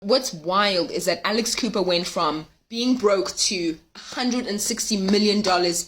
What's wild is that Alex Cooper went from being broke to $160 million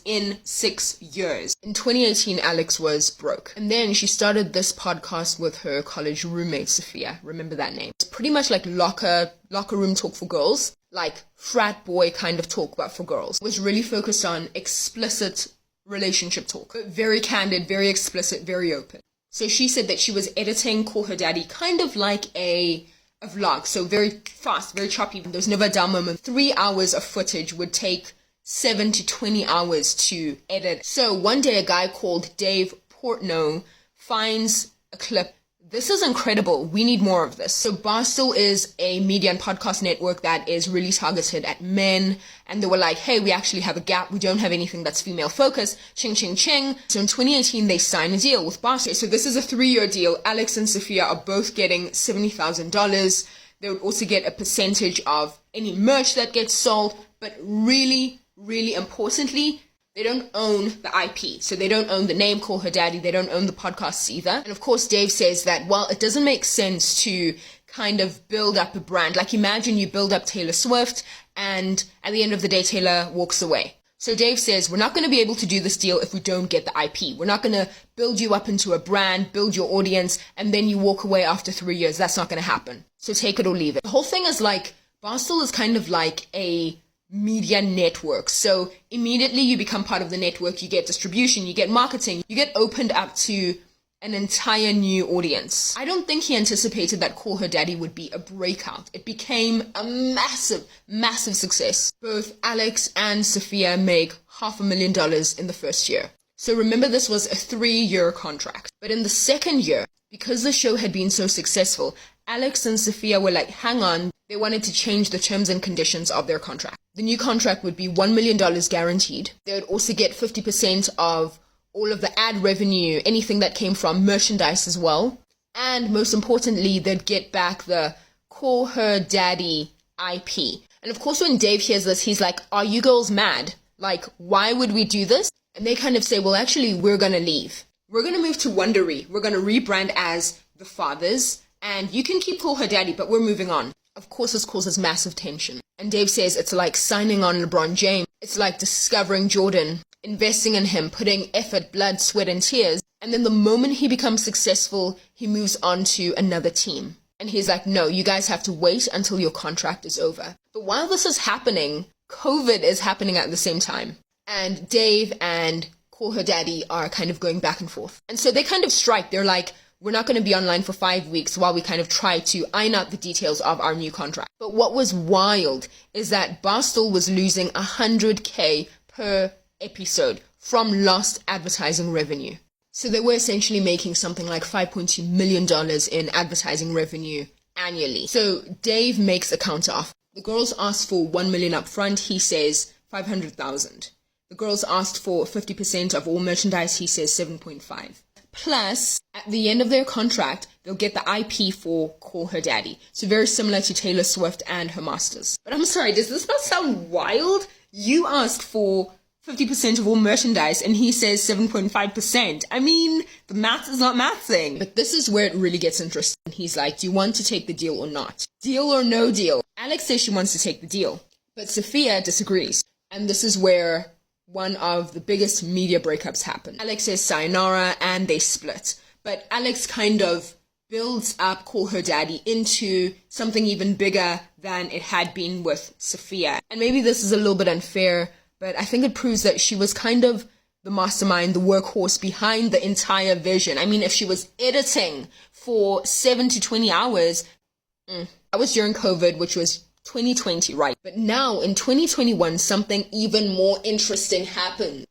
in 6 years. In 2018, Alex was broke. And then she started this podcast with her college roommate, Sophia. Remember that name? It's pretty much like locker room talk for girls, like frat boy kind of talk, but for girls. It was really focused on explicit relationship talk. Very candid, very explicit, very open. So she said that she was editing Call Her Daddy kind of like a vlog, so very fast, very choppy. There's never a dull moment. 3 hours of footage would take 7 to 20 hours to edit. So one day a guy called Dave Portnoy finds a clip. This is incredible. We need more of this. So Barstool is a media and podcast network that is really targeted at men. And they were like, hey, we actually have a gap. We don't have anything that's female focused. Ching, ching, ching. So in 2018, they signed a deal with Barstool. So this is a 3-year deal. Alex and Sophia are both getting $70,000. They would also get a percentage of any merch that gets sold. But really, really importantly, they don't own the IP. So they don't own the name Call Her Daddy. They don't own the podcasts either. And of course, Dave says that, well, it doesn't make sense to kind of build up a brand. Like imagine you build up Taylor Swift and at the end of the day, Taylor walks away. So Dave says, we're not going to be able to do this deal if we don't get the IP. We're not going to build you up into a brand, build your audience, and then you walk away after 3 years. That's not going to happen. So take it or leave it. The whole thing is like, Barstool is kind of like a media network. So immediately you become part of the network, you get distribution, you get marketing, you get opened up to an entire new audience. I don't think he anticipated that Call Her Daddy would be a breakout. It became a massive, massive success. Both Alex and Sophia make $500,000 in the first year. So remember, this was a 3-year contract. But in the second year, because the show had been so successful, Alex and Sophia were like, hang on, they wanted to change the terms and conditions of their contract. The new contract would be $1 million guaranteed. They would also get 50% of all of the ad revenue, anything that came from merchandise as well. And most importantly, they'd get back the Call Her Daddy IP. And of course, when Dave hears this, he's like, are you girls mad? Like, why would we do this? And they kind of say, well, actually, we're going to leave. We're going to move to Wondery. We're going to rebrand as The Fathers. And you can keep Call Her Daddy, but we're moving on. Of course, this causes massive tension. And Dave says it's like signing on LeBron James. It's like discovering Jordan, investing in him, putting effort, blood, sweat, and tears. And then the moment he becomes successful, he moves on to another team. And he's like, no, you guys have to wait until your contract is over. But while this is happening, COVID is happening at the same time. And Dave and Call Her Daddy are kind of going back and forth. And so they kind of strike. They're like, we're not going to be online for 5 weeks while we kind of try to iron out the details of our new contract. But what was wild is that Barstool was losing $100K per episode from lost advertising revenue. So they were essentially making something like $5.2 million in advertising revenue annually. So Dave makes a counter offer. The girls asked for $1 million up front. He says $500,000. The girls asked for 50% of all merchandise. He says 7.5. Plus, at the end of their contract, they'll get the IP for Call Her Daddy. So very similar to Taylor Swift and her masters. But I'm sorry, does this not sound wild? You asked for 50% of all merchandise and he says 7.5%. I mean, the math is not mathing. But this is where it really gets interesting. He's like, do you want to take the deal or not? Deal or no deal? Alex says she wants to take the deal. But Sophia disagrees. And this is where one of the biggest media breakups happen. Alex says sayonara and they split. But Alex kind of builds up Call Her Daddy into something even bigger than it had been with Sophia. And maybe this is a little bit unfair, but I think it proves that she was kind of the mastermind, the workhorse behind the entire vision. I mean, if she was editing for 7 to 20 hours, that was during COVID, which was 2020, right? But now in 2021, something even more interesting happened.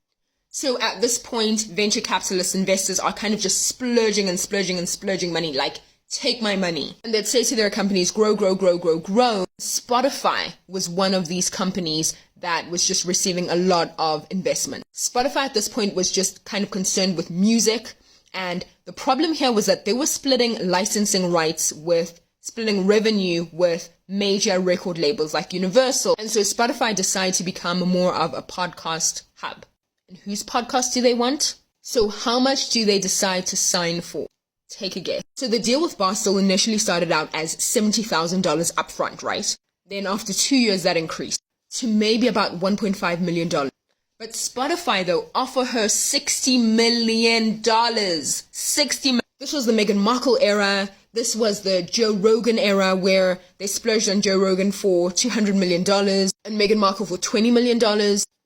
So at this point, venture capitalist investors are kind of just splurging and splurging and splurging money, like, take my money. And they'd say to their companies, grow, grow, grow, grow, grow. Spotify was one of these companies that was just receiving a lot of investment. Spotify at this point was just kind of concerned with music. And the problem here was that they were splitting licensing rights with splitting revenue with major record labels like Universal. And so Spotify decided to become more of a podcast hub. And whose podcast do they want? So how much do they decide to sign for? Take a guess. So the deal with Barstool initially started out as $70,000 upfront, right? Then after 2 years, that increased to maybe about $1.5 million. But Spotify, though, offer her $60 million. $60 million. This was the Meghan Markle era. This was the Joe Rogan era where they splurged on Joe Rogan for $200 million and Meghan Markle for $20 million.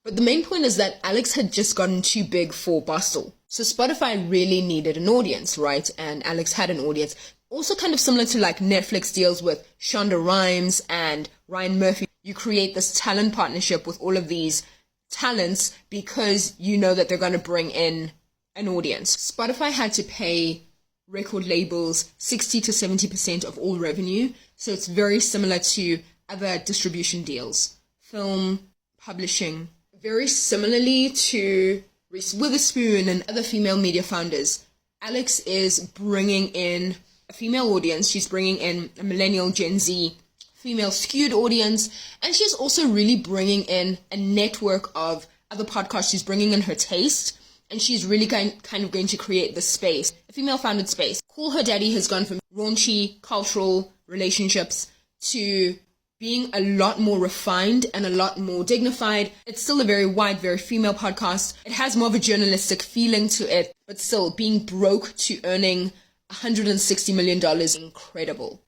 But the main point is that Alex had just gotten too big for Barstool. So Spotify really needed an audience, right? And Alex had an audience. Also kind of similar to like Netflix deals with Shonda Rhimes and Ryan Murphy. You create this talent partnership with all of these talents because you know that they're going to bring in an audience. Spotify had to pay record labels 60 to 70% of all revenue. So it's very similar to other distribution deals, film, publishing. Very similarly to Reese Witherspoon and other female media founders, Alex is bringing in a female audience. She's bringing in a millennial Gen Z female skewed audience. And she's also really bringing in a network of other podcasts. She's bringing in her taste. And she's really kind of going to create this space, a female-founded space. Call Her Daddy has gone from raunchy cultural relationships to being a lot more refined and a lot more dignified. It's still a very wide, very female podcast. It has more of a journalistic feeling to it, but still being broke to earning $160 million, incredible.